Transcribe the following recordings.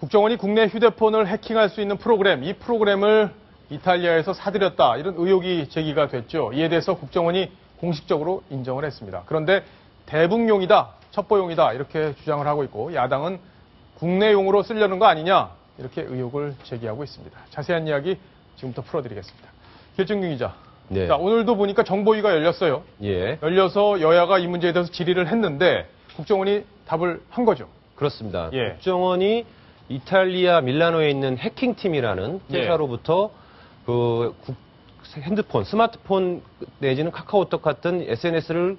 국정원이 국내 휴대폰을 해킹할 수 있는 프로그램, 이 프로그램을 이탈리아에서 사들였다, 이런 의혹이 제기가 됐죠. 이에 대해서 국정원이 공식적으로 인정을 했습니다. 그런데 대북용이다, 첩보용이다 이렇게 주장을 하고 있고, 야당은 국내용으로 쓰려는 거 아니냐 이렇게 의혹을 제기하고 있습니다. 자세한 이야기 지금부터 풀어드리겠습니다. 길정균 기자. 네. 자, 오늘도 보니까 정보위가 열렸어요. 예. 열려서 여야가 이 문제에 대해서 질의를 했는데 국정원이 답을 한 거죠. 그렇습니다. 예. 국정원이 이탈리아 밀라노에 있는 해킹팀이라는 회사로부터 그 핸드폰, 스마트폰 내지는 카카오톡 같은 SNS를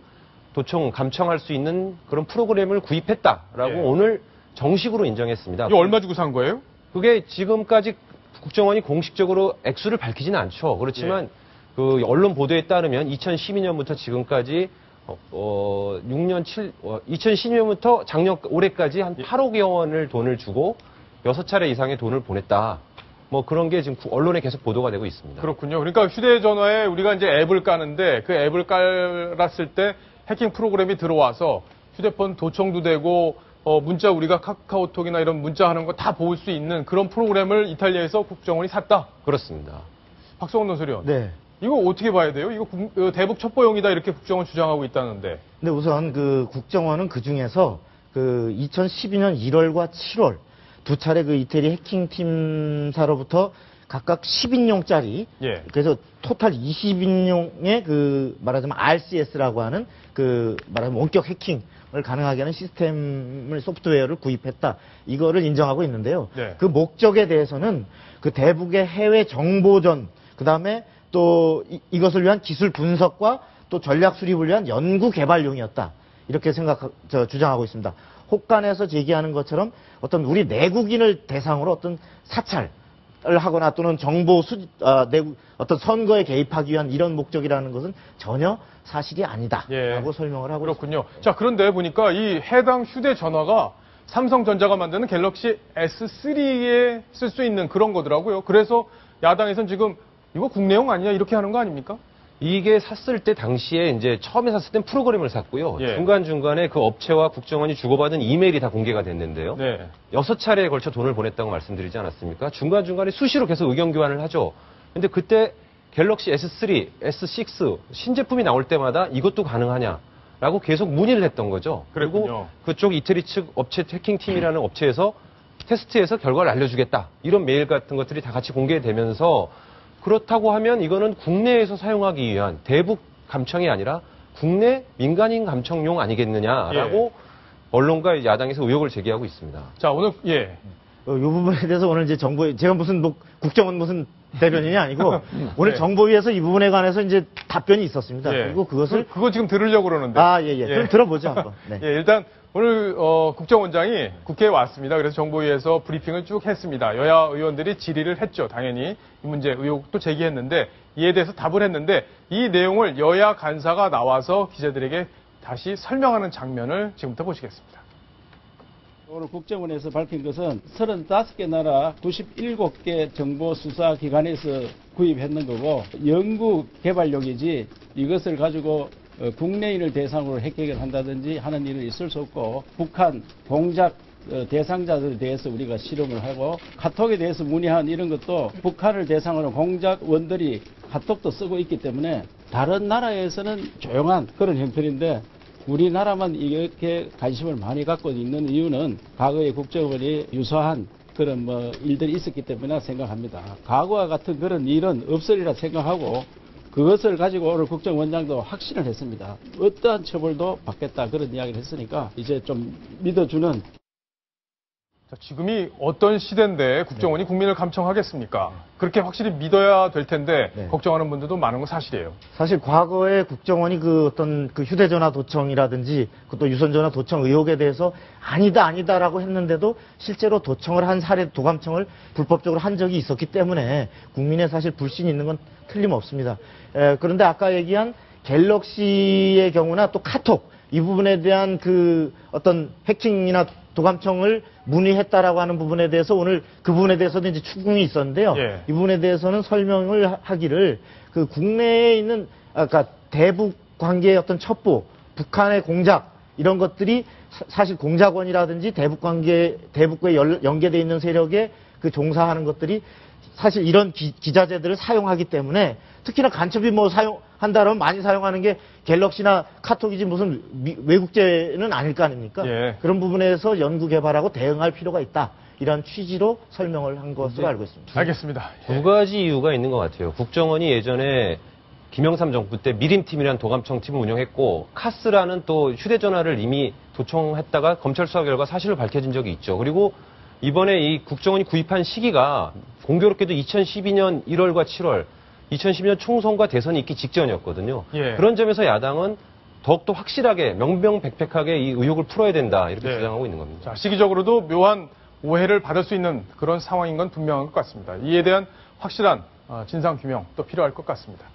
감청할 수 있는 그런 프로그램을 구입했다라고 예. 오늘 정식으로 인정했습니다. 이거 얼마 주고 산 거예요? 그게 지금까지 국정원이 공식적으로 액수를 밝히지는 않죠. 그렇지만 그 언론 보도에 따르면 2012년부터 지금까지 2012년부터 작년 올해까지 한 8억여 원을 돈을 주고 6차례 이상의 돈을 보냈다. 뭐 그런 게 지금 언론에 계속 보도가 되고 있습니다. 그렇군요. 그러니까 휴대전화에 우리가 이제 앱을 까는데 그 앱을 깔았을 때 해킹 프로그램이 들어와서 휴대폰 도청도 되고 문자 우리가 카카오톡이나 이런 문자하는 거 다 볼 수 있는 그런 프로그램을 이탈리아에서 국정원이 샀다. 그렇습니다. 박성원 논설위원. 네. 이거 어떻게 봐야 돼요? 이거 대북 첩보용이다 이렇게 국정원 주장하고 있다는데. 근데 우선 그 국정원은 그 중에서 그 2012년 1월과 7월 두 차례 그 이태리 해킹팀사로부터 각각 10인용짜리, 예. 그래서 토탈 20인용의 그 말하자면 RCS라고 하는 그 말하자면 원격 해킹을 가능하게 하는 시스템을 소프트웨어를 구입했다. 이거를 인정하고 있는데요. 네. 그 목적에 대해서는 그 대북의 해외 정보전, 그 다음에 또 이것을 위한 기술 분석과 또 전략 수립을 위한 연구 개발용이었다. 이렇게 주장하고 있습니다. 혹간에서 제기하는 것처럼 어떤 우리 내국인을 대상으로 어떤 사찰을 하거나 또는 정보 어떤 선거에 개입하기 위한 이런 목적이라는 것은 전혀 사실이 아니다라고 예. 설명을 하고 그렇군요. 있습니다. 자, 그런데 보니까 이 해당 휴대전화가 삼성전자가 만드는 갤럭시 S3에 쓸 수 있는 그런 거더라고요. 그래서 야당에서는 지금 이거 국내용 아니냐 이렇게 하는 거 아닙니까? 이게 샀을 때 당시에 이제 처음에 샀을 땐 프로그램을 샀고요. 예. 중간중간에 그 업체와 국정원이 주고받은 이메일이 다 공개가 됐는데요. 네. 6차례에 걸쳐 돈을 보냈다고 말씀드리지 않았습니까? 중간중간에 수시로 계속 의견 교환을 하죠. 근데 그때 갤럭시 S3, S6 신제품이 나올 때마다 이것도 가능하냐라고 계속 문의를 했던 거죠. 그랬군요. 그리고 그쪽 이태리 측 업체 해킹팀이라는 업체에서 테스트해서 결과를 알려주겠다. 이런 메일 같은 것들이 다 같이 공개되면서 그렇다고 하면 이거는 국내에서 사용하기 위한 대북 감청이 아니라 국내 민간인 감청용 아니겠느냐라고 언론과 야당에서 의혹을 제기하고 있습니다. 자, 오늘 이 부분에 대해서 오늘 이제 제가 무슨 국정원 무슨 대변인이 아니고 오늘 네. 정보위에서 이 부분에 관해서 이제 답변이 있었습니다. 예. 그리고 그거 지금 들으려고 그러는데. 예. 그럼 들어보죠 한번. 네. 예, 일단 오늘 국정원장이 국회에 왔습니다. 그래서 정보위에서 브리핑을 쭉 했습니다. 여야 의원들이 질의를 했죠. 당연히 이 문제 의혹도 제기했는데 이에 대해서 답을 했는데 이 내용을 여야 간사가 나와서 기자들에게 다시 설명하는 장면을 지금부터 보시겠습니다. 오늘 국정원에서 밝힌 것은 35개 나라 97개 정보수사기관에서 구입했는 거고 연구 개발용이지 이것을 가지고 국내인을 대상으로 해킹을 한다든지 하는 일은 있을 수 없고 북한 공작 대상자들에 대해서 우리가 실험을 하고 카톡에 대해서 문의한 이런 것도 북한을 대상으로 공작원들이 카톡도 쓰고 있기 때문에 다른 나라에서는 조용한 그런 형편인데 우리나라만 이렇게 관심을 많이 갖고 있는 이유는 과거에 국정원이 유사한 그런 일들이 있었기 때문에 생각합니다. 과거와 같은 그런 일은 없으리라 생각하고 그것을 가지고 오늘 국정원장도 확신을 했습니다. 어떠한 처벌도 받겠다 그런 이야기를 했으니까 이제 좀 믿어주는. 자, 지금이 어떤 시대인데 국정원이 국민을 감청하겠습니까? 그렇게 확실히 믿어야 될 텐데 걱정하는 분들도 많은 건 사실이에요. 사실 과거에 국정원이 그 어떤 그 휴대전화 도청이라든지 또 유선전화 도청 의혹에 대해서 아니다라고 했는데도 실제로 도청을 한 사례, 도감청을 불법적으로 한 적이 있었기 때문에 국민의 사실 불신이 있는 건 틀림없습니다. 그런데 아까 얘기한 갤럭시의 경우나 또 카톡 이 부분에 대한 그 어떤 해킹이나 도감청을 문의했다라고 하는 부분에 대해서 오늘 그 부분에 대해서도 이제 추궁이 있었는데요. 예. 이 부분에 대해서는 설명을 하기를 그 국내에 있는 아까 대북 관계의 어떤 첩보, 북한의 공작 이런 것들이 사실 공작원이라든지 대북과에 연계되어 있는 세력에 그 종사하는 것들이 사실 이런 기자재들을 사용하기 때문에 특히나 간첩이 뭐 사용한다면 많이 사용하는 게 갤럭시나 카톡이지 무슨 외국제는 아닐 거 아닙니까? 예. 그런 부분에서 연구 개발하고 대응할 필요가 있다. 이런 취지로 설명을 한 것으로 알고 있습니다. 알겠습니다. 두 가지 이유가 있는 것 같아요. 국정원이 예전에 김영삼 정부 때 미림팀이라는 도감청 팀을 운영했고 카스라는 또 휴대전화를 이미 도청했다가 검찰 수사 결과 사실을 밝혀진 적이 있죠. 그리고 이번에 이 국정원이 구입한 시기가 공교롭게도 2012년 1월과 7월, 2012년 총선과 대선이 있기 직전이었거든요. 예. 그런 점에서 야당은 더욱더 확실하게 명명백백하게 이 의혹을 풀어야 된다 이렇게 네. 주장하고 있는 겁니다. 자, 시기적으로도 묘한 오해를 받을 수 있는 그런 상황인 건 분명한 것 같습니다. 이에 대한 확실한 진상규명 또 필요할 것 같습니다.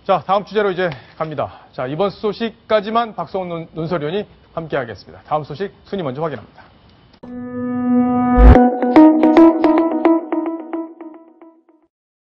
자, 다음 주제로 이제 갑니다. 자, 이번 소식까지만 박성훈 논설위원이 함께하겠습니다. 다음 소식 순위 먼저 확인합니다.